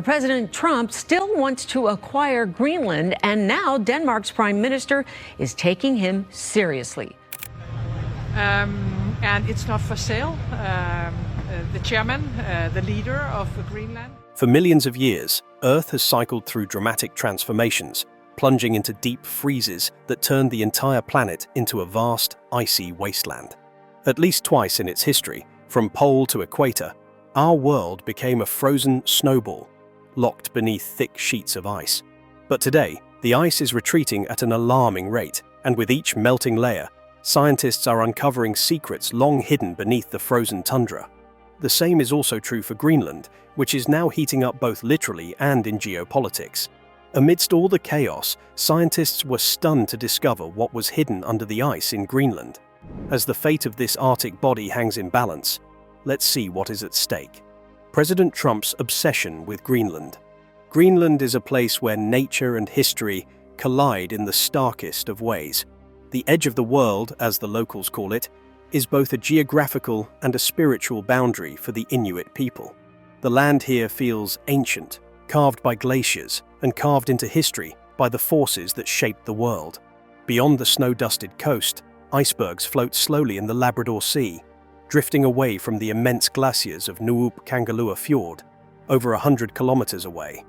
President Trump still wants to acquire Greenland, and now Denmark's prime minister is taking him seriously. And it's not for sale. The chairman, the leader of Greenland. For millions of years, Earth has cycled through dramatic transformations, plunging into deep freezes that turned the entire planet into a vast, icy wasteland. At least twice in its history, from pole to equator, our world became a frozen snowball, locked beneath thick sheets of ice. But today, the ice is retreating at an alarming rate, and with each melting layer, scientists are uncovering secrets long hidden beneath the frozen tundra. The same is also true for Greenland, which is now heating up both literally and in geopolitics. Amidst all the chaos, scientists were stunned to discover what was hidden under the ice in Greenland. As the fate of this Arctic body hangs in balance, let's see what is at stake. President Trump's obsession with Greenland. Greenland is a place where nature and history collide in the starkest of ways. The edge of the world, as the locals call it, is both a geographical and a spiritual boundary for the Inuit people. The land here feels ancient, carved by glaciers and carved into history by the forces that shaped the world. Beyond the snow-dusted coast, icebergs float slowly in the Labrador Sea, drifting away from the immense glaciers of Nuuk-Kangerlua Fjord, over 100 kilometers away.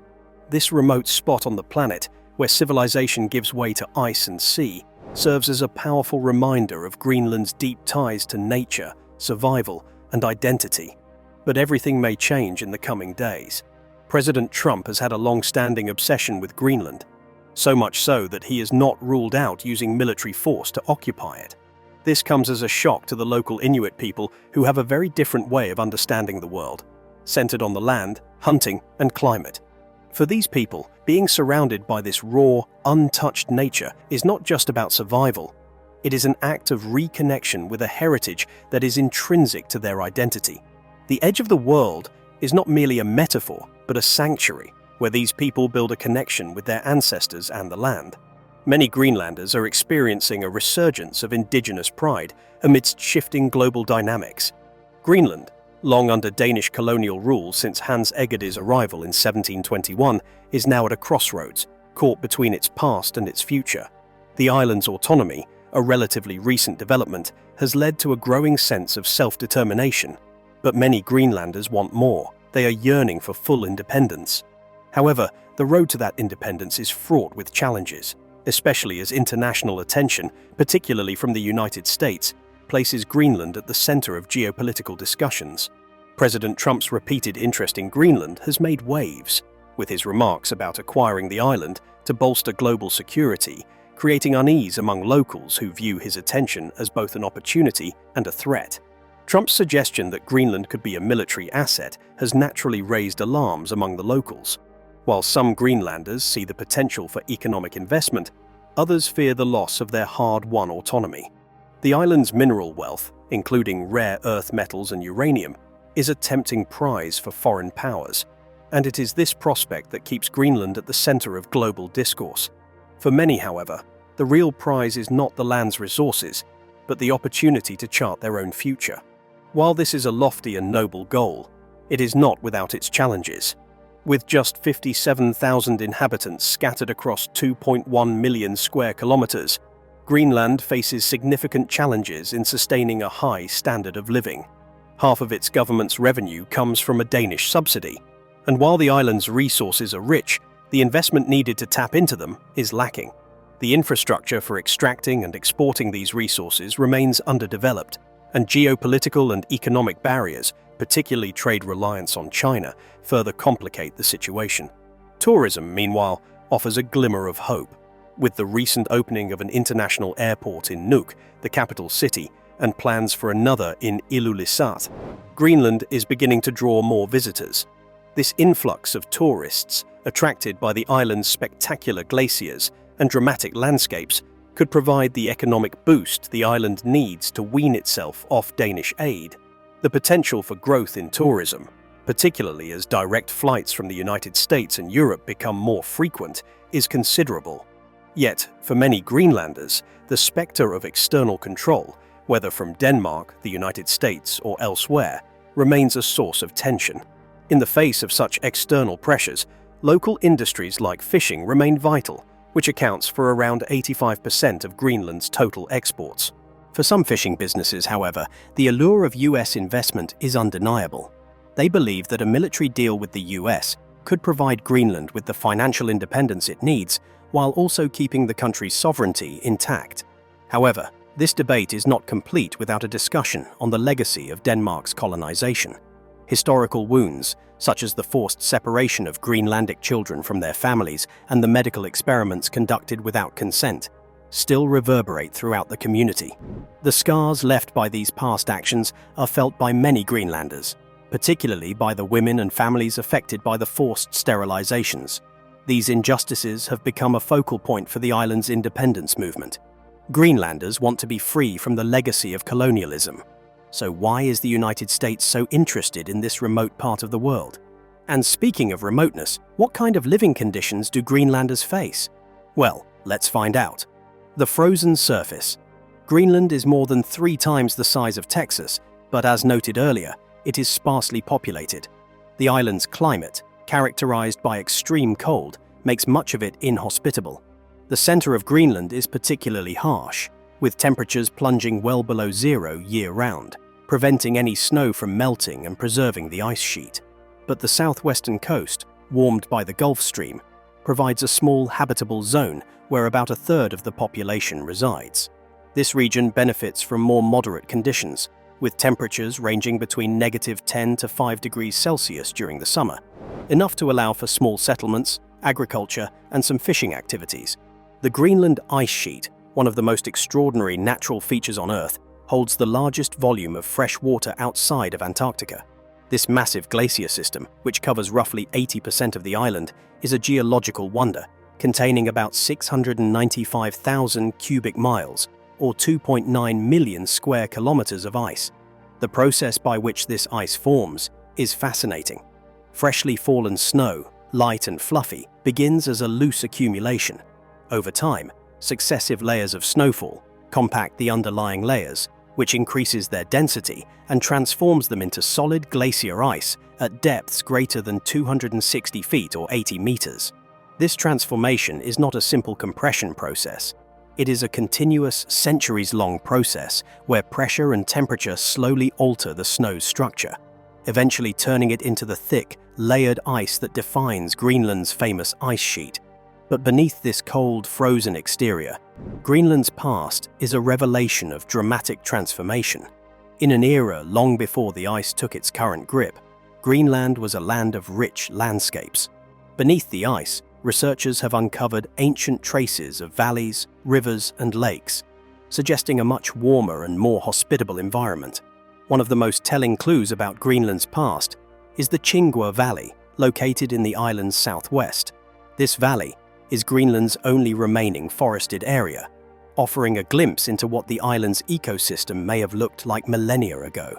This remote spot on the planet, where civilization gives way to ice and sea, serves as a powerful reminder of Greenland's deep ties to nature, survival, and identity. But everything may change in the coming days. President Trump has had a long-standing obsession with Greenland, so much so that he has not ruled out using military force to occupy it. This comes as a shock to the local Inuit people who have a very different way of understanding the world, centered on the land, hunting, and climate. For these people, being surrounded by this raw, untouched nature is not just about survival. It is an act of reconnection with a heritage that is intrinsic to their identity. The edge of the world is not merely a metaphor, but a sanctuary where these people build a connection with their ancestors and the land. Many Greenlanders are experiencing a resurgence of indigenous pride amidst shifting global dynamics. Greenland, long under Danish colonial rule since Hans Eggede's arrival in 1721, is now at a crossroads, caught between its past and its future. The island's autonomy, a relatively recent development, has led to a growing sense of self-determination. But many Greenlanders want more. They are yearning for full independence. However, the road to that independence is fraught with challenges, especially as international attention, particularly from the United States, places Greenland at the center of geopolitical discussions. President Trump's repeated interest in Greenland has made waves, with his remarks about acquiring the island to bolster global security, creating unease among locals who view his attention as both an opportunity and a threat. Trump's suggestion that Greenland could be a military asset has naturally raised alarms among the locals. While some Greenlanders see the potential for economic investment, others fear the loss of their hard-won autonomy. The island's mineral wealth, including rare earth metals and uranium, is a tempting prize for foreign powers, and it is this prospect that keeps Greenland at the center of global discourse. For many, however, the real prize is not the land's resources, but the opportunity to chart their own future. While this is a lofty and noble goal, it is not without its challenges. With just 57,000 inhabitants scattered across 2.1 million square kilometers, Greenland faces significant challenges in sustaining a high standard of living. Half of its government's revenue comes from a Danish subsidy, and while the island's resources are rich, the investment needed to tap into them is lacking. The infrastructure for extracting and exporting these resources remains underdeveloped, and geopolitical and economic barriers, particularly trade reliance on China, further complicate the situation. Tourism, meanwhile, offers a glimmer of hope. With the recent opening of an international airport in Nuuk, the capital city, and plans for another in Ilulissat, Greenland is beginning to draw more visitors. This influx of tourists, attracted by the island's spectacular glaciers and dramatic landscapes, could provide the economic boost the island needs to wean itself off Danish aid. The potential for growth in tourism, particularly as direct flights from the United States and Europe become more frequent, is considerable. Yet, for many Greenlanders, the specter of external control, whether from Denmark, the United States, or elsewhere, remains a source of tension. In the face of such external pressures, local industries like fishing remain vital, which accounts for around 85% of Greenland's total exports. For some fishing businesses, however, the allure of US investment is undeniable. They believe that a military deal with the US could provide Greenland with the financial independence it needs, while also keeping the country's sovereignty intact. However, this debate is not complete without a discussion on the legacy of Denmark's colonization. Historical wounds, such as the forced separation of Greenlandic children from their families and the medical experiments conducted without consent, still reverberate throughout the community. The scars left by these past actions are felt by many Greenlanders, particularly by the women and families affected by the forced sterilizations. These injustices have become a focal point for the island's independence movement. Greenlanders want to be free from the legacy of colonialism. So why is the United States so interested in this remote part of the world? And speaking of remoteness, what kind of living conditions do Greenlanders face? Well, let's find out. The frozen surface. Greenland is more than 3 times the size of Texas, but as noted earlier, it is sparsely populated. The island's climate, characterized by extreme cold, makes much of it inhospitable. The center of Greenland is particularly harsh, with temperatures plunging well below zero year-round, preventing any snow from melting and preserving the ice sheet. But the southwestern coast, warmed by the Gulf Stream, provides a small habitable zone where about a third of the population resides. This region benefits from more moderate conditions, with temperatures ranging between -10 to 5 degrees Celsius during the summer, enough to allow for small settlements, agriculture, and some fishing activities. The Greenland ice sheet, one of the most extraordinary natural features on Earth, holds the largest volume of fresh water outside of Antarctica. This massive glacier system, which covers roughly 80% of the island, is a geological wonder, containing about 695,000 cubic miles, or 2.9 million square kilometers of ice. The process by which this ice forms is fascinating. Freshly fallen snow, light and fluffy, begins as a loose accumulation. Over time, successive layers of snowfall compact the underlying layers, which increases their density and transforms them into solid glacier ice at depths greater than 260 feet or 80 meters. This transformation is not a simple compression process. It is a continuous, centuries-long process where pressure and temperature slowly alter the snow's structure, eventually turning it into the thick, layered ice that defines Greenland's famous ice sheet. But beneath this cold, frozen exterior, Greenland's past is a revelation of dramatic transformation. In an era long before the ice took its current grip, Greenland was a land of rich landscapes. Beneath the ice, researchers have uncovered ancient traces of valleys, rivers, and lakes, suggesting a much warmer and more hospitable environment. One of the most telling clues about Greenland's past is the Chingwa Valley, located in the island's southwest. This valley is Greenland's only remaining forested area, offering a glimpse into what the island's ecosystem may have looked like millennia ago.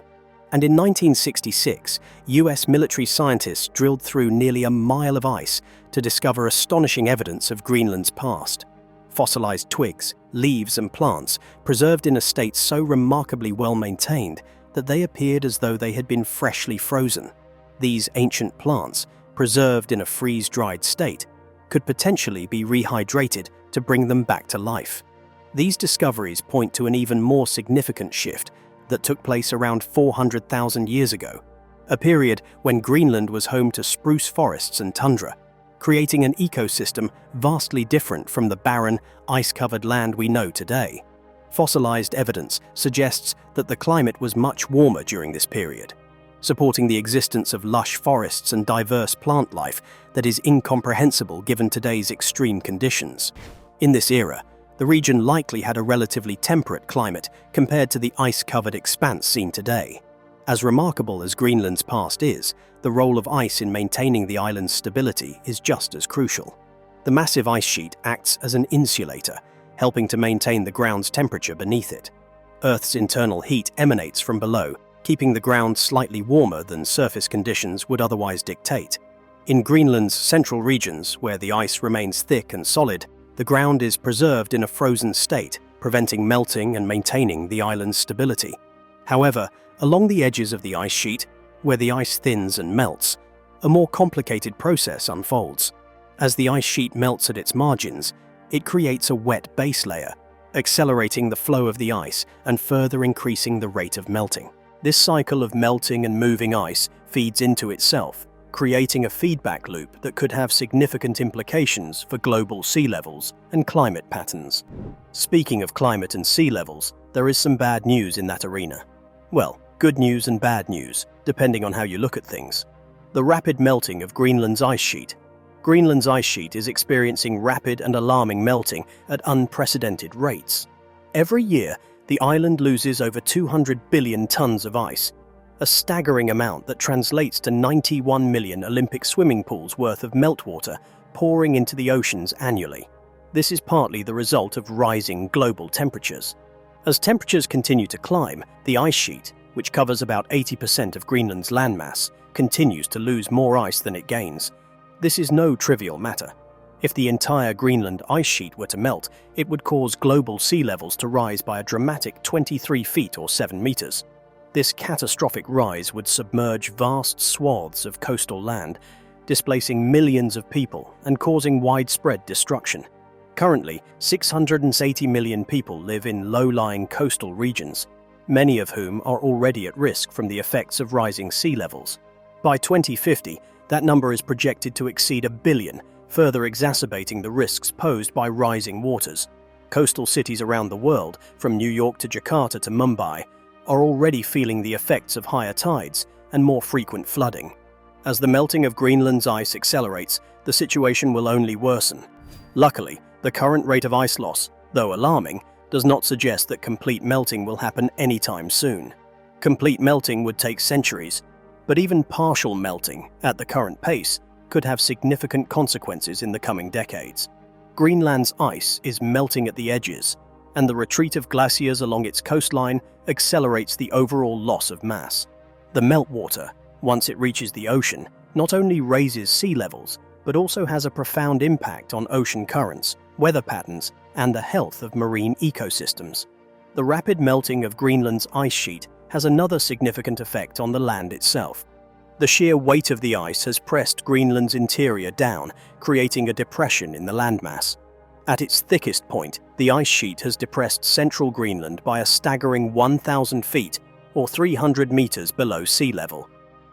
And in 1966, US military scientists drilled through nearly a mile of ice to discover astonishing evidence of Greenland's past. Fossilized twigs, leaves, and plants preserved in a state so remarkably well maintained that they appeared as though they had been freshly frozen. These ancient plants, preserved in a freeze-dried state, could potentially be rehydrated to bring them back to life. These discoveries point to an even more significant shift that took place around 400,000 years ago, a period when Greenland was home to spruce forests and tundra, creating an ecosystem vastly different from the barren, ice-covered land we know today. Fossilized evidence suggests that the climate was much warmer during this period, supporting the existence of lush forests and diverse plant life that is incomprehensible given today's extreme conditions. In this era, the region likely had a relatively temperate climate compared to the ice-covered expanse seen today. As remarkable as Greenland's past is, the role of ice in maintaining the island's stability is just as crucial. The massive ice sheet acts as an insulator, helping to maintain the ground's temperature beneath it. Earth's internal heat emanates from below, keeping the ground slightly warmer than surface conditions would otherwise dictate. In Greenland's central regions, where the ice remains thick and solid, the ground is preserved in a frozen state, preventing melting and maintaining the island's stability. However, along the edges of the ice sheet, where the ice thins and melts, a more complicated process unfolds. As the ice sheet melts at its margins, it creates a wet base layer, accelerating the flow of the ice and further increasing the rate of melting. This cycle of melting and moving ice feeds into itself, creating a feedback loop that could have significant implications for global sea levels and climate patterns. Speaking of climate and sea levels, there is some bad news in that arena. Well, good news and bad news, depending on how you look at things. The rapid melting of Greenland's ice sheet. Greenland's ice sheet is experiencing rapid and alarming melting at unprecedented rates. Every year, the island loses over 200 billion tons of ice, a staggering amount that translates to 91 million Olympic swimming pools worth of meltwater pouring into the oceans annually. This is partly the result of rising global temperatures. As temperatures continue to climb, the ice sheet, which covers about 80% of Greenland's landmass, continues to lose more ice than it gains. This is no trivial matter. If the entire Greenland ice sheet were to melt, it would cause global sea levels to rise by a dramatic 23 feet or 7 meters. This catastrophic rise would submerge vast swaths of coastal land, displacing millions of people and causing widespread destruction. Currently, 680 million people live in low-lying coastal regions, many of whom are already at risk from the effects of rising sea levels. By 2050, that number is projected to exceed 1 billion, further exacerbating the risks posed by rising waters. Coastal cities around the world, from New York to Jakarta to Mumbai, are already feeling the effects of higher tides and more frequent flooding. As the melting of Greenland's ice accelerates, the situation will only worsen. Luckily, the current rate of ice loss, though alarming, does not suggest that complete melting will happen anytime soon. Complete melting would take centuries, but even partial melting, at the current pace, could have significant consequences in the coming decades. Greenland's ice is melting at the edges, and the retreat of glaciers along its coastline accelerates the overall loss of mass. The meltwater, once it reaches the ocean, not only raises sea levels, but also has a profound impact on ocean currents, weather patterns, and the health of marine ecosystems. The rapid melting of Greenland's ice sheet has another significant effect on the land itself. The sheer weight of the ice has pressed Greenland's interior down, creating a depression in the landmass. At its thickest point, the ice sheet has depressed central Greenland by a staggering 1,000 feet, or 300 meters below sea level.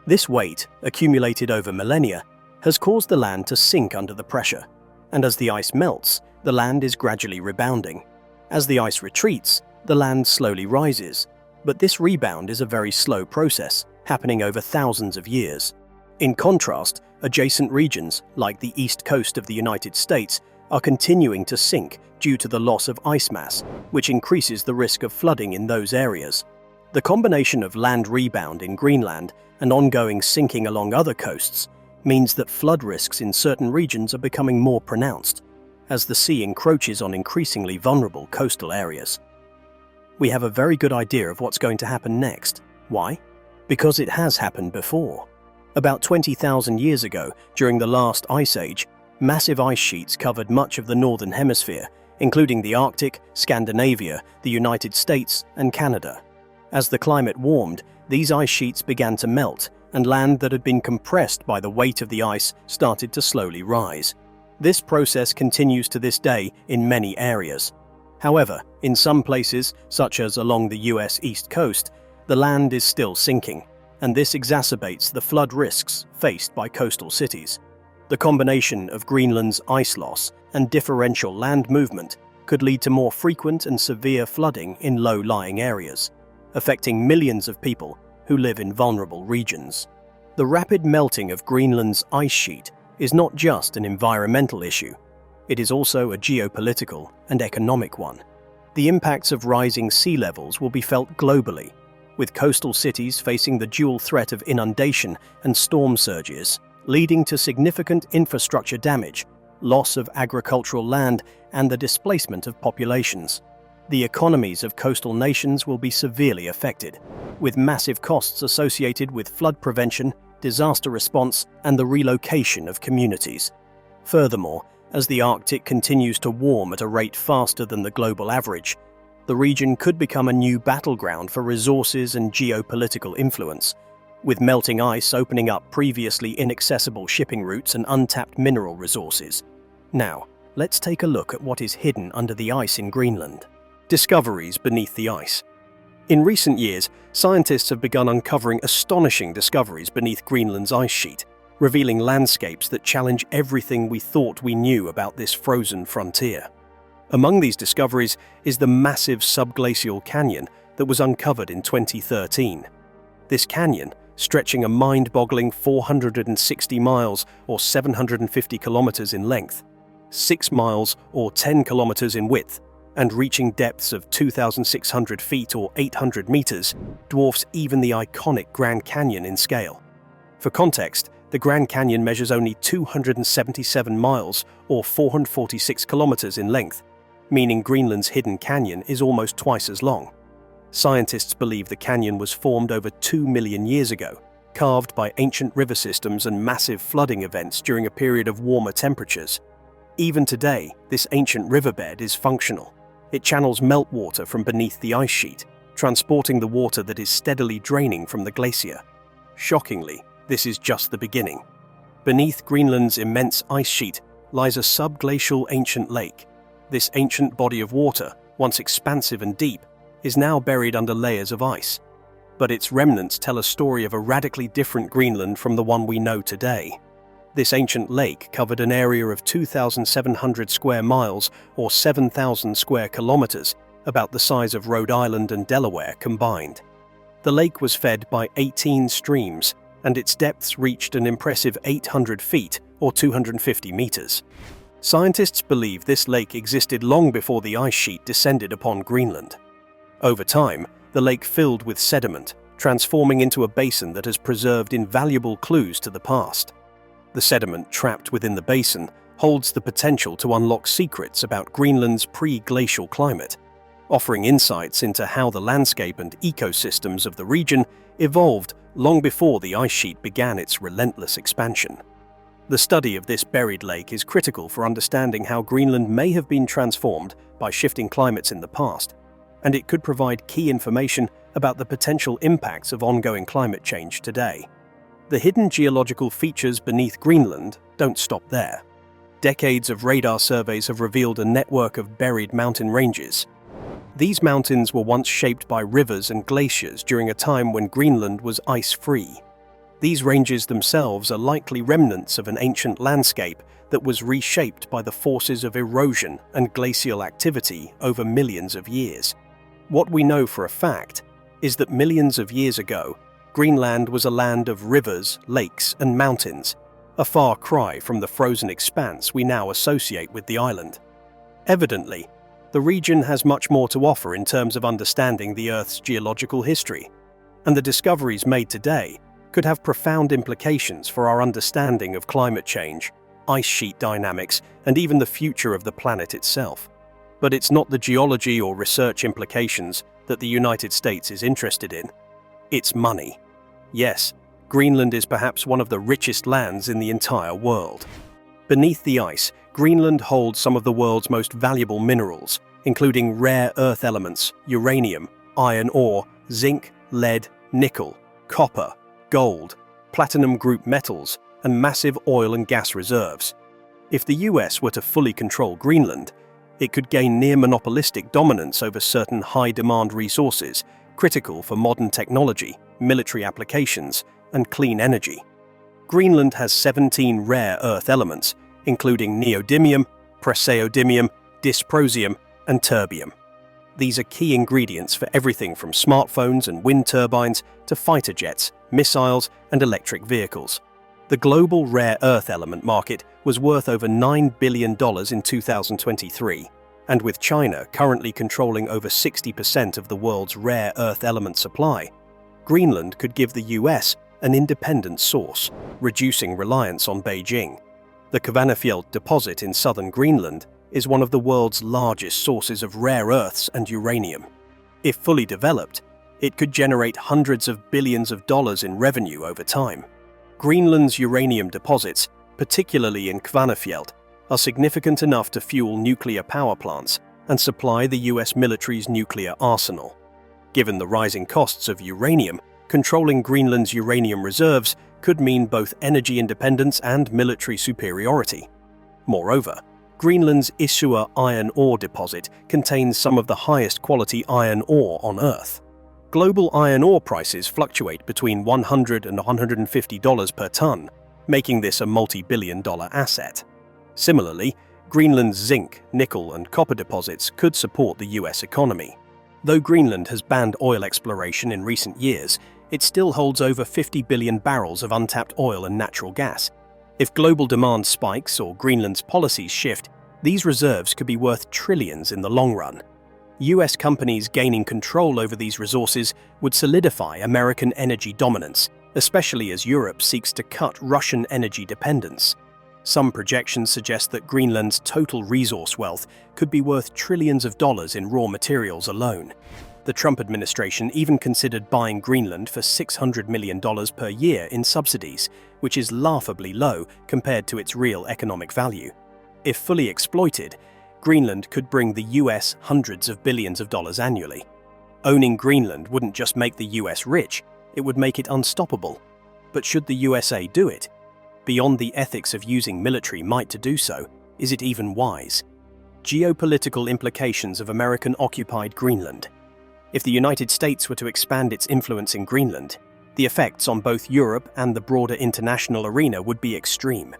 This weight, accumulated over millennia, has caused the land to sink under the pressure, and as the ice melts, the land is gradually rebounding. As the ice retreats, the land slowly rises, but this rebound is a very slow process, happening over thousands of years. In contrast, adjacent regions, like the east coast of the United States, are continuing to sink due to the loss of ice mass, which increases the risk of flooding in those areas. The combination of land rebound in Greenland and ongoing sinking along other coasts means that flood risks in certain regions are becoming more pronounced, as the sea encroaches on increasingly vulnerable coastal areas. We have a very good idea of what's going to happen next. Why? Because it has happened before. About 20,000 years ago, during the last ice age, massive ice sheets covered much of the northern hemisphere, including the Arctic, Scandinavia, the United States, and Canada. As the climate warmed, these ice sheets began to melt, and land that had been compressed by the weight of the ice started to slowly rise. This process continues to this day in many areas. However, in some places, such as along the US East Coast, the land is still sinking, and this exacerbates the flood risks faced by coastal cities. The combination of Greenland's ice loss and differential land movement could lead to more frequent and severe flooding in low-lying areas, affecting millions of people who live in vulnerable regions. The rapid melting of Greenland's ice sheet is not just an environmental issue, it is also a geopolitical and economic one. The impacts of rising sea levels will be felt globally, with coastal cities facing the dual threat of inundation and storm surges, leading to significant infrastructure damage, loss of agricultural land, and the displacement of populations. The economies of coastal nations will be severely affected, with massive costs associated with flood prevention, disaster response, and the relocation of communities. Furthermore, as the Arctic continues to warm at a rate faster than the global average, the region could become a new battleground for resources and geopolitical influence. with melting ice opening up previously inaccessible shipping routes and untapped mineral resources. Now, let's take a look at what is hidden under the ice in Greenland. Discoveries beneath the ice. In recent years, scientists have begun uncovering astonishing discoveries beneath Greenland's ice sheet, revealing landscapes that challenge everything we thought we knew about this frozen frontier. Among these discoveries is the massive subglacial canyon that was uncovered in 2013. This canyon, stretching a mind-boggling 460 miles or 750 kilometers in length, 6 miles or 10 kilometers in width, and reaching depths of 2,600 feet or 800 meters, dwarfs even the iconic Grand Canyon in scale. For context, the Grand Canyon measures only 277 miles or 446 kilometers in length, meaning Greenland's hidden canyon is almost twice as long. Scientists believe the canyon was formed over 2 million years ago, carved by ancient river systems and massive flooding events during a period of warmer temperatures. Even today, this ancient riverbed is functional. It channels meltwater from beneath the ice sheet, transporting the water that is steadily draining from the glacier. Shockingly, this is just the beginning. Beneath Greenland's immense ice sheet lies a subglacial ancient lake. This ancient body of water, once expansive and deep, is now buried under layers of ice. But its remnants tell a story of a radically different Greenland from the one we know today. This ancient lake covered an area of 2,700 square miles or 7,000 square kilometers, about the size of Rhode Island and Delaware combined. The lake was fed by 18 streams, and its depths reached an impressive 800 feet or 250 meters. Scientists believe this lake existed long before the ice sheet descended upon Greenland. Over time, the lake filled with sediment, transforming into a basin that has preserved invaluable clues to the past. The sediment trapped within the basin holds the potential to unlock secrets about Greenland's pre-glacial climate, offering insights into how the landscape and ecosystems of the region evolved long before the ice sheet began its relentless expansion. The study of this buried lake is critical for understanding how Greenland may have been transformed by shifting climates in the past, and it could provide key information about the potential impacts of ongoing climate change today. The hidden geological features beneath Greenland don't stop there. Decades of radar surveys have revealed a network of buried mountain ranges. These mountains were once shaped by rivers and glaciers during a time when Greenland was ice-free. These ranges themselves are likely remnants of an ancient landscape that was reshaped by the forces of erosion and glacial activity over millions of years. What we know for a fact is that millions of years ago, Greenland was a land of rivers, lakes, and mountains, a far cry from the frozen expanse we now associate with the island. Evidently, the region has much more to offer in terms of understanding the Earth's geological history, and the discoveries made today could have profound implications for our understanding of climate change, ice sheet dynamics, and even the future of the planet itself. But it's not the geology or research implications that the United States is interested in. It's money. Yes, Greenland is perhaps one of the richest lands in the entire world. Beneath the ice, Greenland holds some of the world's most valuable minerals, including rare earth elements, uranium, iron ore, zinc, lead, nickel, copper, gold, platinum group metals, and massive oil and gas reserves. If the US were to fully control Greenland, it could gain near-monopolistic dominance over certain high-demand resources, critical for modern technology, military applications, and clean energy. Greenland has 17 rare earth elements, including neodymium, praseodymium, dysprosium, and terbium. These are key ingredients for everything from smartphones and wind turbines to fighter jets, missiles, and electric vehicles. The global rare earth element market was worth over $9 billion in 2023, and with China currently controlling over 60% of the world's rare earth element supply, Greenland could give the US an independent source, reducing reliance on Beijing. The Kvanefjeld deposit in southern Greenland is one of the world's largest sources of rare earths and uranium. If fully developed, it could generate hundreds of billions of dollars in revenue over time. Greenland's uranium deposits, particularly in Kvanefjeld, are significant enough to fuel nuclear power plants and supply the US military's nuclear arsenal. Given the rising costs of uranium, controlling Greenland's uranium reserves could mean both energy independence and military superiority. Moreover, Greenland's Isua iron ore deposit contains some of the highest quality iron ore on Earth. Global iron ore prices fluctuate between $100 and $150 per ton, making this a multi-billion-dollar asset. Similarly, Greenland's zinc, nickel, and copper deposits could support the US economy. Though Greenland has banned oil exploration in recent years, it still holds over 50 billion barrels of untapped oil and natural gas. If global demand spikes or Greenland's policies shift, these reserves could be worth trillions in the long run. US companies gaining control over these resources would solidify American energy dominance, especially as Europe seeks to cut Russian energy dependence. Some projections suggest that Greenland's total resource wealth could be worth trillions of dollars in raw materials alone. The Trump administration even considered buying Greenland for $600 million per year in subsidies, which is laughably low compared to its real economic value. If fully exploited, Greenland could bring the US hundreds of billions of dollars annually. Owning Greenland wouldn't just make the US rich, it would make it unstoppable. But should the USA do it? Beyond the ethics of using military might to do so, is it even wise? Geopolitical implications of American-occupied Greenland. If the United States were to expand its influence in Greenland, the effects on both Europe and the broader international arena would be extreme.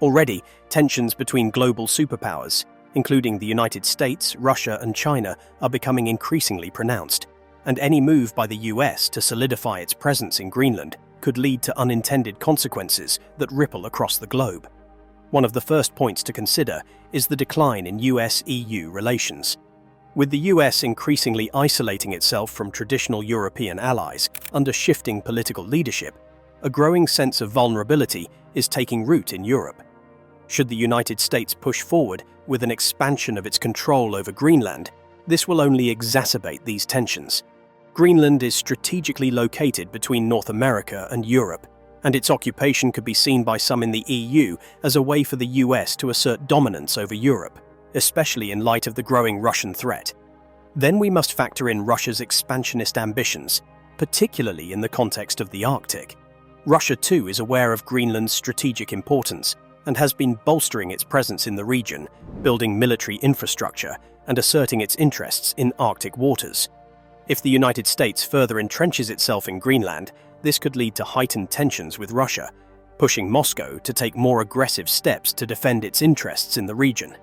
Already, tensions between global superpowers, including the United States, Russia, and China, are becoming increasingly pronounced, and any move by the US to solidify its presence in Greenland could lead to unintended consequences that ripple across the globe. One of the first points to consider is the decline in US-EU relations. With the US increasingly isolating itself from traditional European allies under shifting political leadership, a growing sense of vulnerability is taking root in Europe. Should the United States push forward with an expansion of its control over Greenland, this will only exacerbate these tensions. Greenland is strategically located between North America and Europe, and its occupation could be seen by some in the EU as a way for the US to assert dominance over Europe, especially in light of the growing Russian threat. Then we must factor in Russia's expansionist ambitions, particularly in the context of the Arctic. Russia too is aware of Greenland's strategic importance and has been bolstering its presence in the region, building military infrastructure and asserting its interests in Arctic waters. If the United States further entrenches itself in Greenland, this could lead to heightened tensions with Russia, pushing Moscow to take more aggressive steps to defend its interests in the region.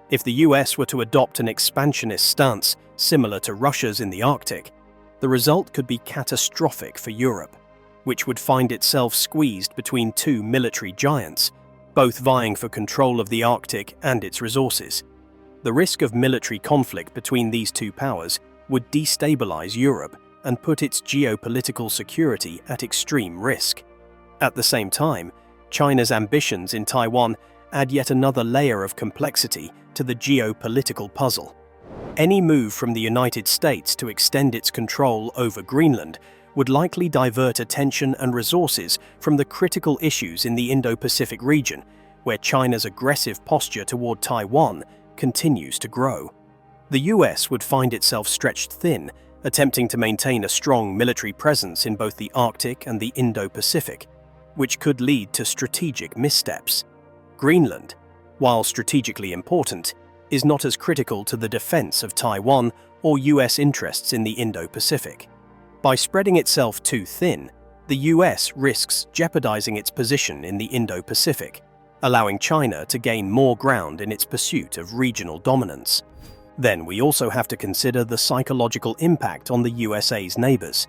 If the US were to adopt an expansionist stance similar to Russia's in the Arctic, the result could be catastrophic for Europe, which would find itself squeezed between two military giants, both vying for control of the Arctic and its resources. The risk of military conflict between these two powers would destabilize Europe and put its geopolitical security at extreme risk. At the same time, China's ambitions in Taiwan add yet another layer of complexity to the geopolitical puzzle. Any move from the United States to extend its control over Greenland would likely divert attention and resources from the critical issues in the Indo-Pacific region, where China's aggressive posture toward Taiwan continues to grow. The US would find itself stretched thin, attempting to maintain a strong military presence in both the Arctic and the Indo-Pacific, which could lead to strategic missteps. Greenland, while strategically important, is not as critical to the defense of Taiwan or US interests in the Indo-Pacific. By spreading itself too thin, the US risks jeopardizing its position in the Indo-Pacific, allowing China to gain more ground in its pursuit of regional dominance. Then we also have to consider the psychological impact on the USA's neighbors.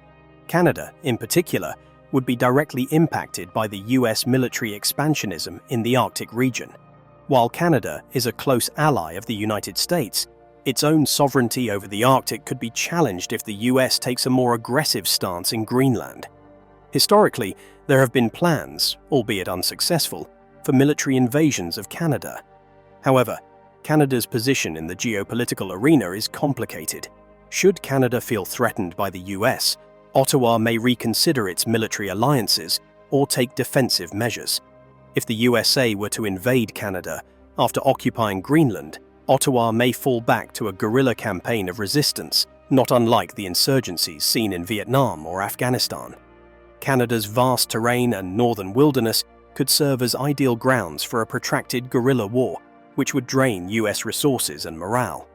Canada, in particular, would be directly impacted by the US military expansionism in the Arctic region. While Canada is a close ally of the United States, its own sovereignty over the Arctic could be challenged if the US takes a more aggressive stance in Greenland. Historically, there have been plans, albeit unsuccessful, for military invasions of Canada. However, Canada's position in the geopolitical arena is complicated. Should Canada feel threatened by the US, Ottawa may reconsider its military alliances or take defensive measures. If the USA were to invade Canada after occupying Greenland, Ottawa may fall back to a guerrilla campaign of resistance, not unlike the insurgencies seen in Vietnam or Afghanistan. Canada's vast terrain and northern wilderness could serve as ideal grounds for a protracted guerrilla war, which would drain US resources and morale.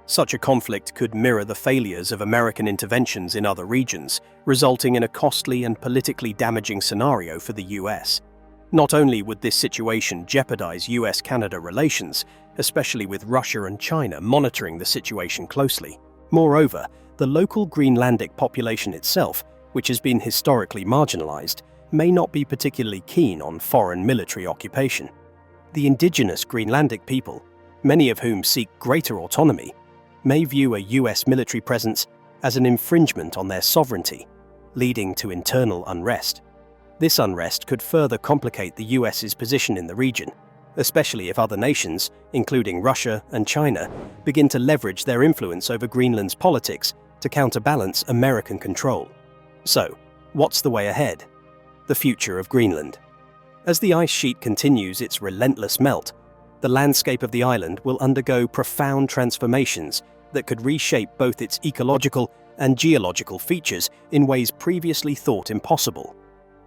Such a conflict could mirror the failures of American interventions in other regions, resulting in a costly and politically damaging scenario for the US. Not only would this situation jeopardize US-Canada relations, especially with Russia and China monitoring the situation closely. Moreover, the local Greenlandic population itself, which has been historically marginalized, may not be particularly keen on foreign military occupation. The indigenous Greenlandic people, many of whom seek greater autonomy, may view a US military presence as an infringement on their sovereignty, leading to internal unrest. This unrest could further complicate the US's position in the region, especially if other nations, including Russia and China, begin to leverage their influence over Greenland's politics to counterbalance American control. So, what's the way ahead? The future of Greenland. As the ice sheet continues its relentless melt, the landscape of the island will undergo profound transformations that could reshape both its ecological and geological features in ways previously thought impossible.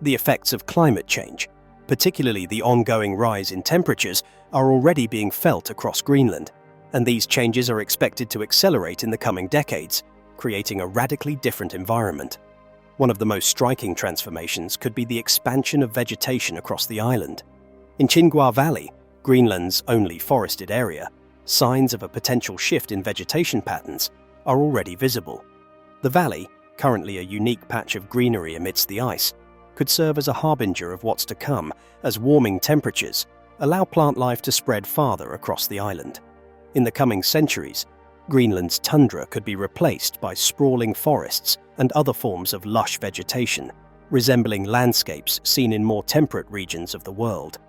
The effects of climate change, particularly the ongoing rise in temperatures, are already being felt across Greenland, and these changes are expected to accelerate in the coming decades, creating a radically different environment. One of the most striking transformations could be the expansion of vegetation across the island. In Chinghua Valley, Greenland's only forested area, signs of a potential shift in vegetation patterns are already visible. The valley, currently a unique patch of greenery amidst the ice, could serve as a harbinger of what's to come as warming temperatures allow plant life to spread farther across the island. In the coming centuries, Greenland's tundra could be replaced by sprawling forests and other forms of lush vegetation, resembling landscapes seen in more temperate regions of the world.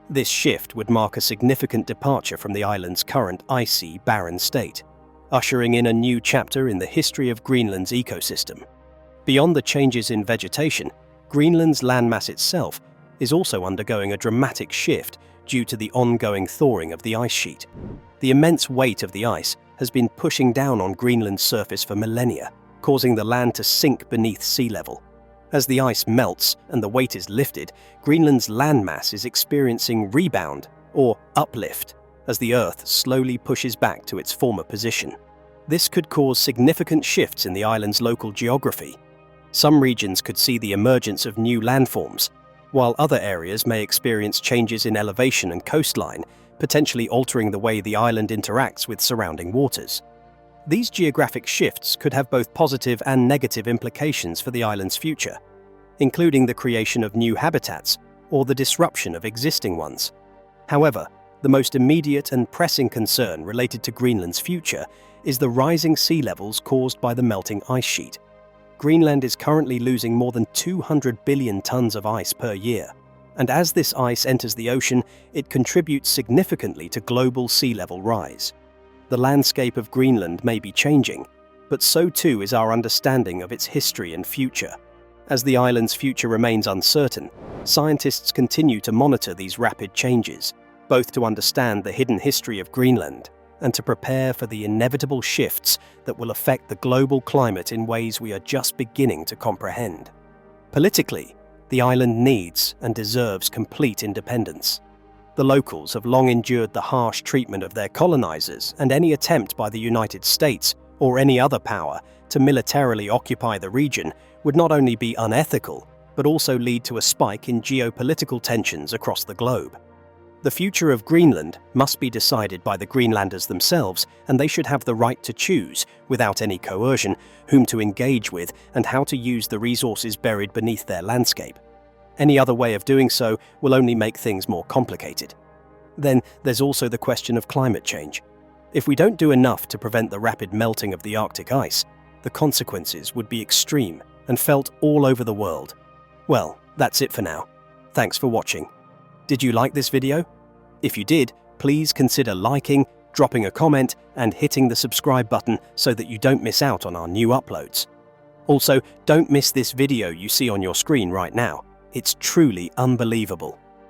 This shift would mark a significant departure from the island's current icy, barren state, ushering in a new chapter in the history of Greenland's ecosystem. Beyond the changes in vegetation, Greenland's landmass itself is also undergoing a dramatic shift due to the ongoing thawing of the ice sheet. The immense weight of the ice has been pushing down on Greenland's surface for millennia, causing the land to sink beneath sea level. As the ice melts and the weight is lifted, Greenland's landmass is experiencing rebound, or uplift, as the Earth slowly pushes back to its former position. This could cause significant shifts in the island's local geography. Some regions could see the emergence of new landforms, while other areas may experience changes in elevation and coastline, potentially altering the way the island interacts with surrounding waters. These geographic shifts could have both positive and negative implications for the island's future, including the creation of new habitats or the disruption of existing ones. However, the most immediate and pressing concern related to Greenland's future is the rising sea levels caused by the melting ice sheet. Greenland is currently losing more than 200 billion tons of ice per year, and as this ice enters the ocean, it contributes significantly to global sea level rise. The landscape of Greenland may be changing, but so too is our understanding of its history and future. As the island's future remains uncertain, scientists continue to monitor these rapid changes, both to understand the hidden history of Greenland and to prepare for the inevitable shifts that will affect the global climate in ways we are just beginning to comprehend. Politically, the island needs and deserves complete independence. The locals have long endured the harsh treatment of their colonizers, and any attempt by the United States or any other power to militarily occupy the region would not only be unethical, but also lead to a spike in geopolitical tensions across the globe. The future of Greenland must be decided by the Greenlanders themselves, and they should have the right to choose, without any coercion, whom to engage with and how to use the resources buried beneath their landscape. Any other way of doing so will only make things more complicated. Then there's also the question of climate change. If we don't do enough to prevent the rapid melting of the Arctic ice, the consequences would be extreme and felt all over the world. Well, that's it for now. Thanks for watching. Did you like this video? If you did, please consider liking, dropping a comment, and hitting the subscribe button so that you don't miss out on our new uploads. Also, don't miss this video you see on your screen right now. It's truly unbelievable.